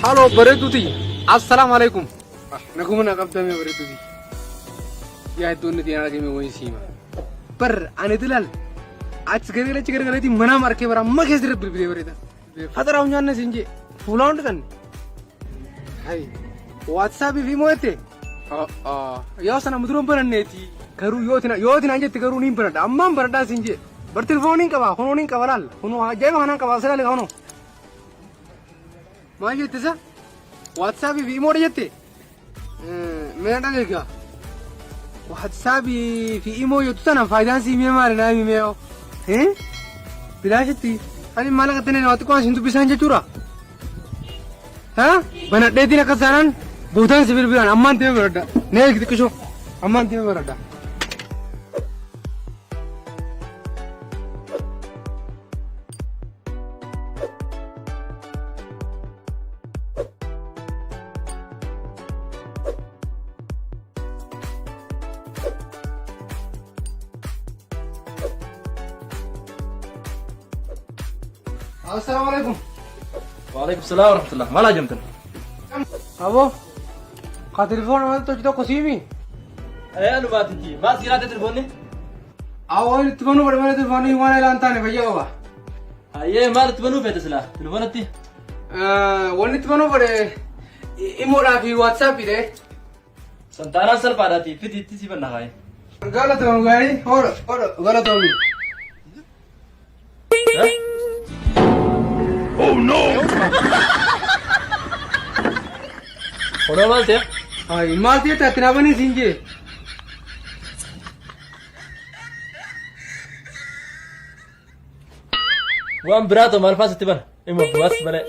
Halo bareeduuti. Assalamualaikum. Naguma naqabdame bareeduuti. Yaa iddoo inni diinaa dhagame wayii siima. Bar ani dilal. Achi gargaleetti mana markee bara amma keessa dirra bilbilee bareeda. Fatara hunyaanna siin jee fuula hundi kan. Hai. WhatsApp fi moo'ette. Yoo sana muduroon baranneeti. Garuu yootina jetti garuu niin baradha. Ammaan baradhaa siin jee. Bar telefooniin qaba. Kunuuniin qaba laal. Kunuu ajaa'iba kanaan qaba. Asirraa kunuu. Maal jette isa? WhatsApp fi imoodha jette? Mee dhageegaa? WhatsApp fi imoo jettu sana faayidaan sii mee maali naa himee yoo? Bilaashitti ani maal akka ta'e namatti qofa siin dubbisaan jechuudha? Banadheetiin akka saanaan buutaan si bilbilaan ammaan deemee baradha. Nee xiqqishoo ammaan deemee baradha. Assalamualaikum. Waalaikumsalam warahmatullah. Malah jam tu. Abo, kau telefon mana tu kita kosimi? Anu baat ki. Baat kira ada telefon ni? Awal itu mana pada mana telefon ni mana lantai ni bhaiya baba. Ye mal tu mana peta sila. Telefon ati? Wal itu mana pada imoda fi WhatsApp ni? Santana sal pada ti. Fit itu si mana hai? Galat orang gani? Or galat orang. Oh no! Orang mal tu? Mal tu tak kenapa ni sinje? Wan berat mal pas itu bar. Imo buat mana?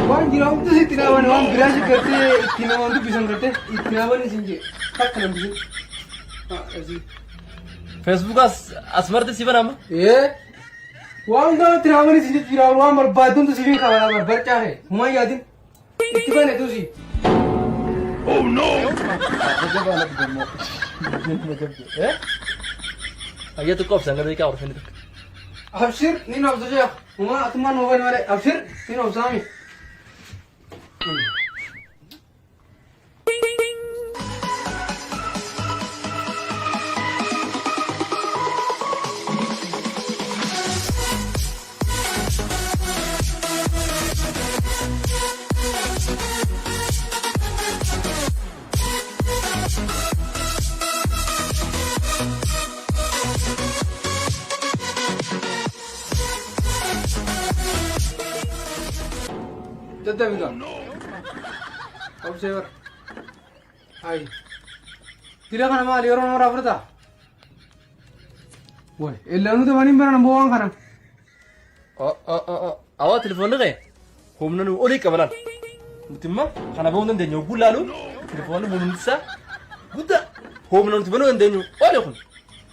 Wan jiram tu sih kenapa ni? Wan berat sih kerja. Kenapa tu bisa kerja? Kenapa ni sinje? Tak kenapa bisa? Facebook asmar tu siapa nama? Wan dah kenapa ni sinje? Jiram wan berbadun tu sih ni kawan wan berca hai. Humai yadin. Itu kan itu sih. Oh no! Ayah tu kau sangat dekat orang ni. Abshir, ni nak saja. Humai teman mobile mana? Abshir, ni nak sami. Tetap juga. Observer. Hai. Tidak kan nama lihat orang berita. Woi, elang tu mana mana buang kan? Awak telefon ni ke? Home nanu oleh kawalan. Mutimma, kana buang dan denyu bulalu. Telefon ni buang sa. Buda. Home nanu tu buang dan denyu. Oleh kun.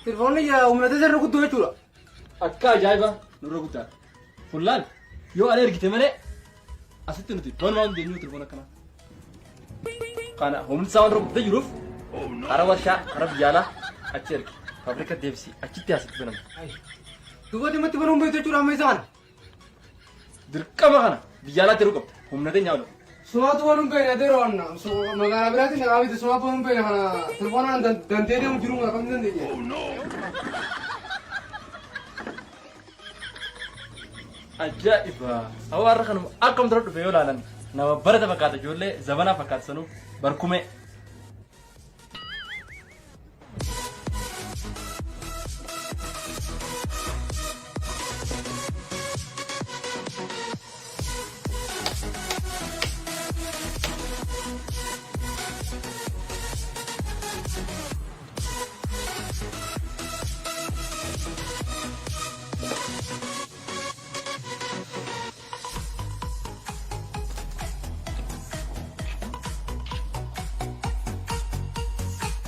Telefon ni ya umur tu saya rukut dua cula. Akka jaiba, nurukuta. Fulan. Yo ada kita mana? Asitu nanti, tuan malam denyu telefon kana. Kana home sound rukut tu juruf. Arab washa, Arab jala, acer. Fabrika devsi, acite asitu benam. Dua dia mati benam betul cula mesan. Dirka makana, bijala terukap. Home nanti nyalo. Semua tu orang kaya ada orang. So magana berarti nak awit semua pun kaya kana. Telefonan dan dia mujurung nak kami nanti. Oh no. Ajaib. Awak kan akam terus beyolan. Nama berat apa kata julle, zaman apa kata sanu, berkume.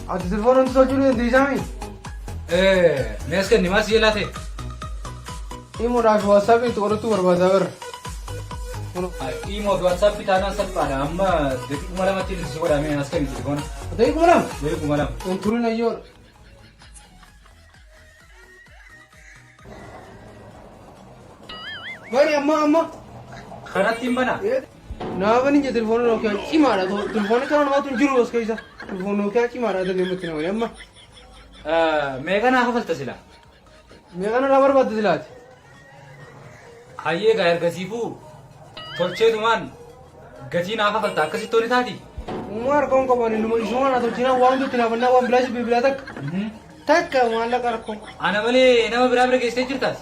Ada telefon untuk jual di sini. Meska ni masih lah teh. Ini mau dah WhatsApp itu orang tu berbahasa. Imo WhatsApp kita nak pada amma detik malam macam ni sekolah kami askar ni sekolah. Tapi kumalam. Dari malam. Untuk ni ayo. Bari amma. Kana timbana. Nama ni je telefoon Nokia cimaadha telefoon kana namatu hin jiru as keessa telefoon Nokia cimaadha dhageeffatti nama amma meeqa naa kafalta sila meeqana na barbaadde silaati hayyee gaa ergasiifuu tolcheetumaan gatii naa kafalta akkasitti tooni taati umar kon ko bani numa isuma na tolchina waan dutti na banna waan bilaashi bilaa takka maallaqa rakko ana malee nama biraa bira geessee jirtaas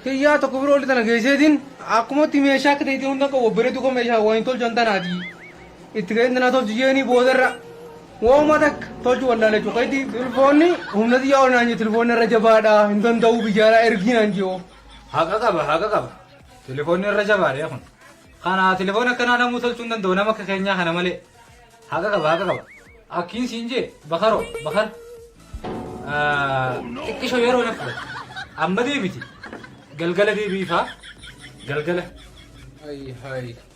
kiyyaa tokko biroo oli tana geesseetiin akkumatti meeshaa akka ta'e hunda qabu obboleetu ko meeshaa waan tolchan tanaati itti ga'inna na tolchu jeeni boodarra wooma takka tolchu wallaalee cuqayti telefoonni humna xiyyaa ol naan je telefoonni irra jabaadha hin danda'u biyyaadha erginaan jeo haqa qaba telefoonni irra jabaadha kun kana telefoon akkanaa namuu tolchuu hin danda'u nama akka keenyaa kana malee haqa qaba akkiin siin jee bakar xiqqisho yeroo na fudhate amma deebiti galgala deebiifaa galgala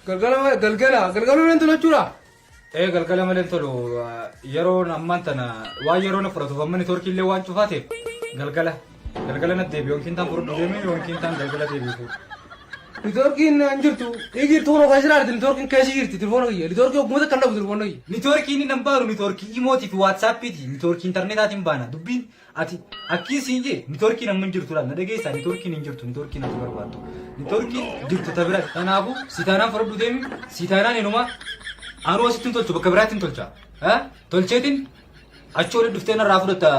galgala malee tolchuudha galgala malee tolu yeroo ammaan tana waan yeroo na fudhatuuf amma neetwoorkii illee waan cufaateef galgala na deebi yookiin taan fudhadhu deemee yookiin taan galgala deebiifu neetwoorkiin hin jirtu jirtu kun ogaa jiraate neetwoorkiin keessa jirti telefoona kiyya neetwoorkii oggumata kan dhabu telefoona kiyya neetwoorkiin hin baaru neetwoorkii imootii fi waatsaappiiti neetwoorkii intarneetaatiin baana dubbiin ati akkiin siin jee neetwoorkiin amma hin jirtu laal na dhageessaa neetwoorkiin hin jirtu neetwoorkiin ati barbaaddu neetwoorkiin jirtu ta bira kanaafuu sitaanaan fudhadhu deemi sitaanaan inuma anuu asitti hin tolchu bakka biraatti hin tolcha tolcheetiin achi olii dhuftee narraa fudhatta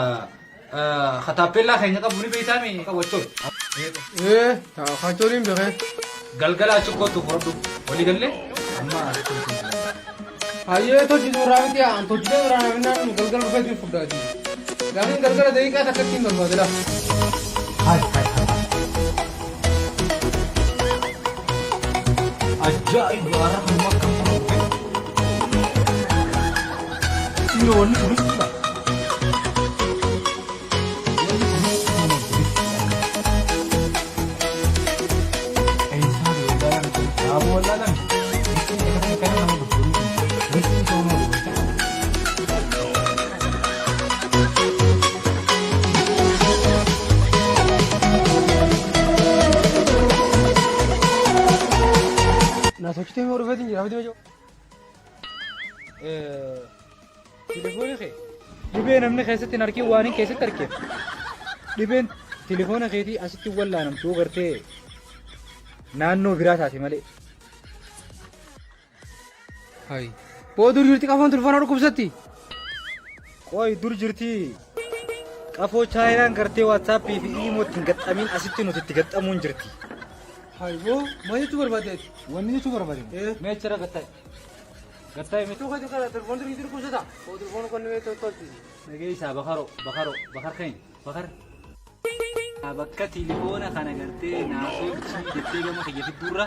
kataappeellaa keenya qabu ni beeytaame qabachoon kachooliin beekee galgala achi kootu fudhadhu walii gallee amma hayyee tolchituu irraa miti aan tolchitee irraa naminaan galgala dhufeetiin fudhaati gaafiin galgala daqiiqaa takkatti hin barbaadela ajaa'iba arra hamma akkam Iroonni kunis dha. Nah, sochitee mee orfeetiin jira fidee jiru. Telefoona kee dhibeen namni keessatti hin argin waan hin keessatti argeef dhibeen telefoona keetii asitti wallaanamtuu gartee naannoo biraa taate malee. Hai. Boo dur jirti qafoon telefoona dhukkubsatti. Qoy dur jirti qafoo chaayinaan gartee waatsaappii fi iimootti hin gaxxamiin asitti nuti itti gaxxamuun jirti. Hai boo maal jechuu barbaadeeti? Wanni jechuu barbaade meechara gattaa'e. Gattaa'e meechuu Tuh kan telefoon diri dhukkubsata. Boo telefoon kan mee tolti. Nageessaa bakar keenya bakar. Bakka telefoona kana gartee naasoochii jettee gama kiyya fidduurra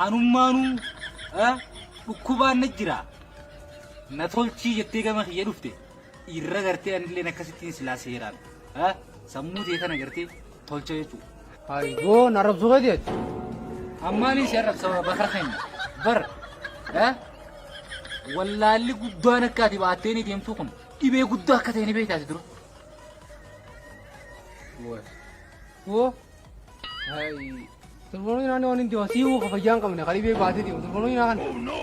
anummaanuu dhukkubaan na jira. Na tolchii jettee gama kiyya dhufte irra gartee anillee akkasittiin silaa seeraan sammuu ta'e kana gartee tolcha jechuudha. Hai boo narabsuu keetiiti. Ammaanii si arrabsa bakar keenya bar wallaalli guddaan akka ati baattee ni deemtu kun dhibee guddaa akka ta'e ni beektaati dura. Boo hai telefoon inaani waan hindi wasii woo kafayyaan qabne qalii bee baatee deemu telefoon inaa kan.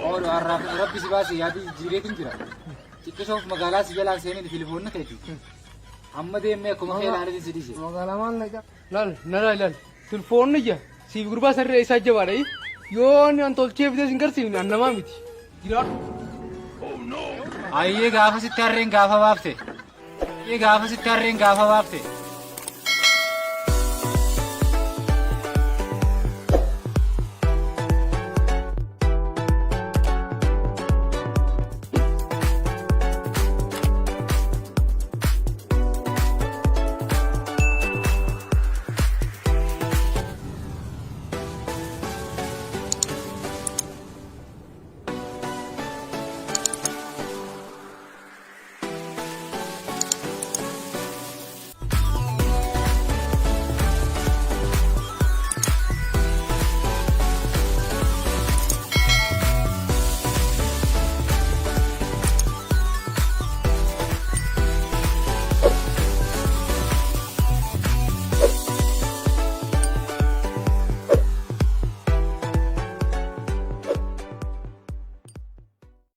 Oolu har'aaf rabbi si baasee yaadii jireetiin jira. Xiqqishoof magaalaa si jalaan seenee telefoonni keeti. Amma deemee akkuma kee ilaalee si dhiise. Magaalaa maal naqa? Lal telefoonni ija siif gurbaa sarree isaa jabaadha yoo inni an tolchee fidee sin garsiifne an namaa miti. Jiraadhu. Ayyee gaafa sitti harreen gaafa baafte.